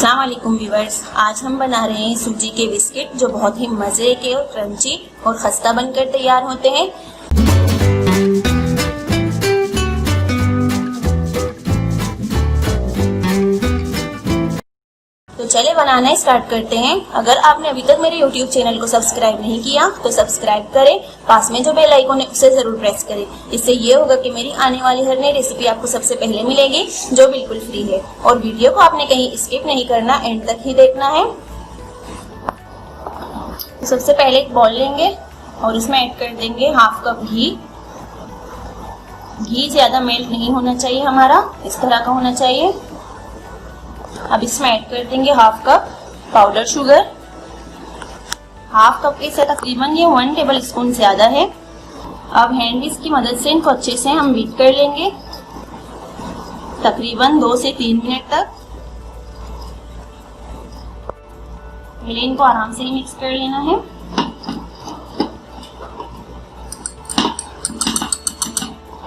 अस्सलाम वालेकुम व्यूअर्स, आज हम बना रहे हैं सूजी के बिस्किट जो बहुत ही मज़े के और क्रंची और खस्ता बनकर तैयार होते हैं। तो चले बनाना स्टार्ट करते हैं। अगर आपने अभी तक मेरे YouTube चैनल को सब्सक्राइब नहीं किया तो सब्सक्राइब करें, पास में जो बेल आइकन है उसे जरूर प्रेस करें। इससे ये होगा कि मेरी आने वाली हर नई रेसिपी आपको सबसे पहले मिलेगी जो बिल्कुल फ्री है। और वीडियो को आपने कहीं स्किप नहीं करना, एंड तक ही देखना है। तो सबसे पहले एक बॉल लेंगे और इसमें ऐड कर देंगे हाफ कप घी। घी ज्यादा मेल्ट नहीं होना चाहिए, हमारा इस तरह का होना चाहिए। अब इसमें ऐड कर देंगे half cup powder sugar. Half cup से तकरीबन ये 1 टेबल स्पून ज्यादा है। अब हैंड विस्क की मदद से इनको अच्छे से हम बीट कर लेंगे तकरीबन 2 से 3 मिनट तक। पहले इनको आराम से ही मिक्स कर लेना है।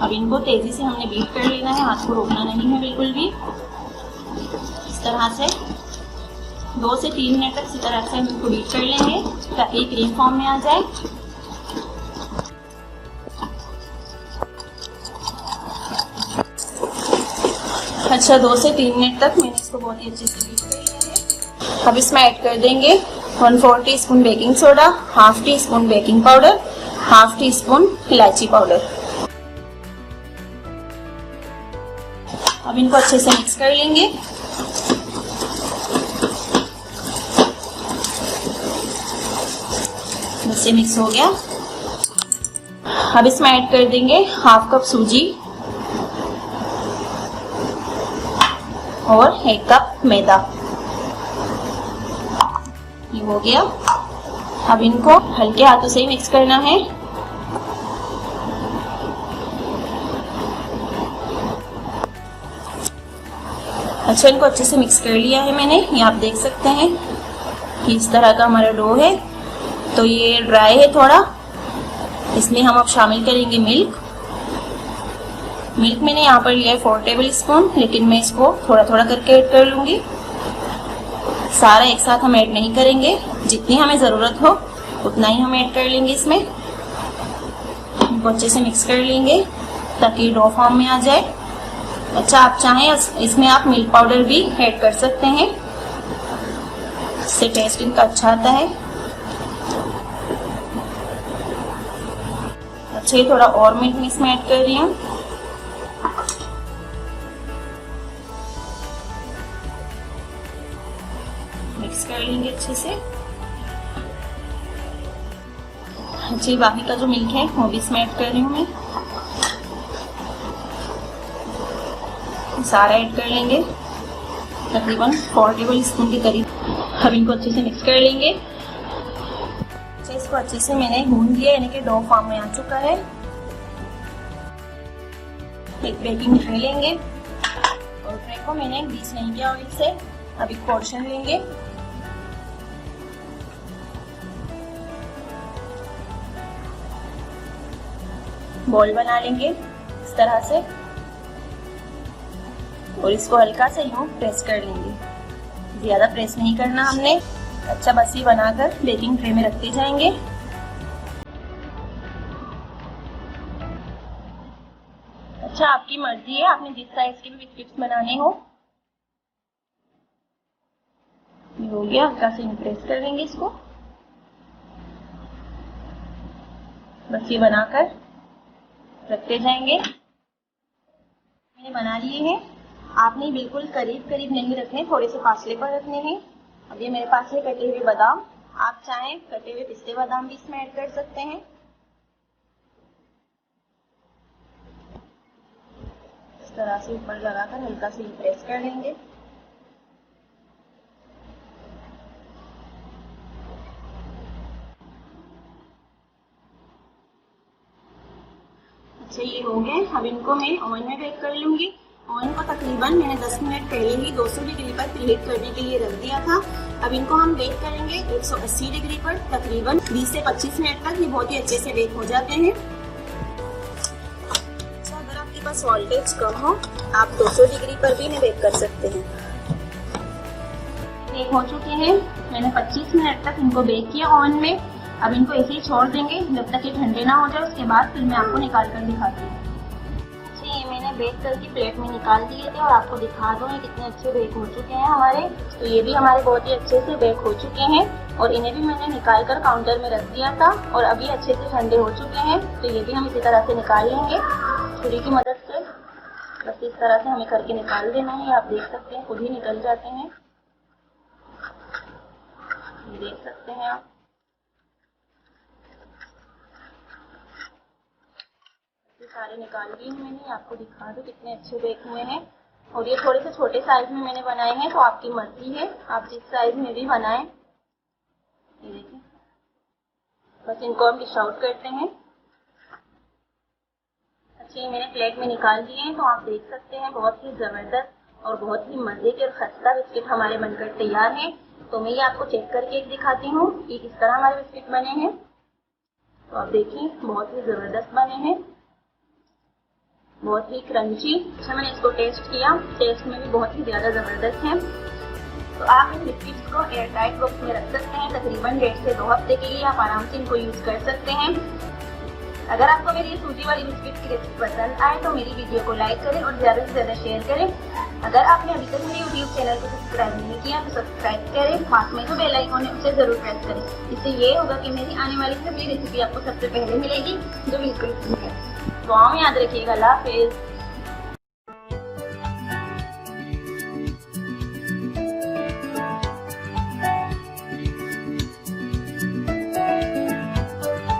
अब इनको तेजी से हमने बीट कर लेना है, हाथ को रोकना नहीं है बिल्कुल भी। इस तरह से 2 से 3 मिनट तक इसी तरह से हम इनको बीट कर लेंगे ताकि क्रीम फॉर्म में आ जाए। अच्छा, 2 से 3 मिनट तक मैंने इसको बहुत ही अच्छे से बीट कर लिया है। अब इसमें ऐड कर देंगे 1/4 teaspoon baking soda, half tea spoon baking powder, half tea spoon इलायची पाउडर। अब इनको अच्छे से मिक्स कर लेंगे। बस ये मिक्स हो गया। अब इसमें ऐड कर देंगे हाफ कप सूजी और 1 कप मैदा। ये हो गया। अब इनको हल्के हाथों से ही मिक्स करना है। अच्छा, इनको अच्छे से मिक्स कर लिया है मैंने। ये आप देख सकते हैं कि इस तरह का हमारा डो है। तो ये ड्राई है थोड़ा, इसलिए हम अब शामिल करेंगे मिल्क। मिल्क मैंने यहाँ पर लिया है 4 टेबल स्पून, लेकिन मैं इसको थोड़ा थोड़ा करके ऐड कर लूंगी। सारा एक साथ हम ऐड नहीं करेंगे, जितनी हमें ज़रूरत हो उतना ही हम ऐड कर लेंगे इसमें। इनको अच्छे से मिक्स कर लेंगे ताकि डो फॉर्म में आ जाए। अच्छा, आप चाहें इसमें आप मिल्क पाउडर भी ऐड कर सकते हैं, इससे टेस्ट इनका अच्छा आता है। अच्छा, ये थोड़ा और मिल्क मैं इसमें ऐड कर रही हूँ। मिक्स कर लेंगे अच्छे से। अच्छा, बाकी का जो मिल्क है वो भी इसमें ऐड कर रही हूँ मैं। सारा ऐड कर लेंगे तकरीबन 4 टेबल स्पून के करीब। अब इनको अच्छे से मिक्स कर लेंगे। अच्छा, इसको अच्छे से मैंने भून लिया, यानी कि डो फॉर्म में आ चुका है। एक बेकिंग ट्रे लेंगे और ट्रे को मैंने ग्रीस नहीं किया ऑयल से। अब एक पोर्शन लेंगे, बॉल बना लेंगे इस तरह से और इसको हल्का से यूं प्रेस कर लेंगे, ज्यादा प्रेस नहीं करना हमने। अच्छा, बस ये बनाकर बेकिंग ट्रे में रखते जाएंगे। अच्छा, आपकी मर्जी है, आपने जिस साइज के भी बिस्किट्स बनाने हो। ये हो गया, हल्का से प्रेस कर लेंगे इसको। बस ये बनाकर रखते जाएंगे। मैंने बना लिए हैं। आपने बिल्कुल करीब करीब नहीं रखने, थोड़े से फासले पर रखने हैं। अब ये मेरे पास है कटे हुए बादाम, आप चाहें कटे हुए पिस्ते बादाम भी इसमें ऐड कर सकते हैं। इस तरह से ऊपर लगाकर हल्का से प्रेस कर लेंगे। अच्छा, ये हो गए। अब इनको मैं ओवन में बेक कर लूंगी। ओवन को तकरीबन मैंने 10 मिनट पहले ही 200 डिग्री पर प्रीहीट करने के लिए रख दिया था। अब इनको हम बेक करेंगे 180 डिग्री पर तकरीबन 20 से 25 मिनट तक। ये बहुत ही अच्छे से बेक हो जाते हैं। अच्छा, अगर आपके पास वोल्टेज कम हो आप 200 डिग्री पर भी इन्हें बेक कर सकते हैं। बेक हो चुके हैं। मैंने 25 मिनट तक इनको बेक किया ओवन में। अब इनको ऐसे ही छोड़ देंगे जब तक ये ठंडे ना हो जाए, उसके बाद फिर मैं आपको निकाल कर दिखाती हूँ। अच्छा, ये मैंने बेक करके प्लेट में निकाल दिए थे और आपको दिखा दूँ ये कितने अच्छे बेक हो चुके हैं हमारे। तो ये भी हमारे बहुत ही अच्छे से बेक हो चुके हैं और इन्हें भी मैंने निकाल कर काउंटर में रख दिया था और अभी अच्छे से ठंडे हो चुके हैं। तो ये भी हम इसी तरह से निकाल लेंगे छुरी की मदद से। बस इस तरह से हमें करके निकाल देना है। आप देख सकते हैं खुद ही निकल जाते हैं, ये देख सकते हैं आप। सारे निकाल लिए हैं मैंने, आपको दिखा दूं कितने अच्छे बेक हुए हैं। और ये थोड़े से छोटे साइज में मैंने बनाए हैं, तो आपकी मर्जी है आप जिस साइज में भी बनाएं। ये देखिए, बस इनको हम डिश आउट करते हैं। अच्छे मैंने प्लेट में निकाल दिए हैं, तो आप देख सकते हैं बहुत ही ज़बरदस्त और बहुत ही मज़े के और खस्ता बिस्किट हमारे बनकर तैयार हैं। तो मैं ये आपको चेक करके दिखाती हूँ कि किस तरह हमारे बिस्किट बने हैं। तो आप देखिए बहुत ही ज़बरदस्त बने हैं, बहुत ही क्रंची। अच्छा, मैंने इसको टेस्ट किया, टेस्ट में भी बहुत ही ज़्यादा ज़बरदस्त है। तो आप इन बिस्किट्स को एयर टाइट बॉक्स में रख सकते हैं। तकरीबन 1.5 से 2 हफ्ते के लिए आप आराम से इनको यूज़ कर सकते हैं। अगर आपको मेरी ये सूजी वाली बिस्किट की रेसिपी पसंद आए तो मेरी वीडियो को लाइक करें और ज़्यादा से ज़्यादा शेयर करें। अगर आपने अभी तक मेरे यूट्यूब चैनल को सब्सक्राइब नहीं किया तो सब्सक्राइब करें, पास में जो बेल आइकन है उसे ज़रूर प्रेस करें। इससे ये होगा कि मेरी आने वाली सभी रेसिपी आपको सबसे पहले मिलेगी जो बिल्कुल फ्री है। दुआ में याद रखिएगा। अल्लाह हाफिज़।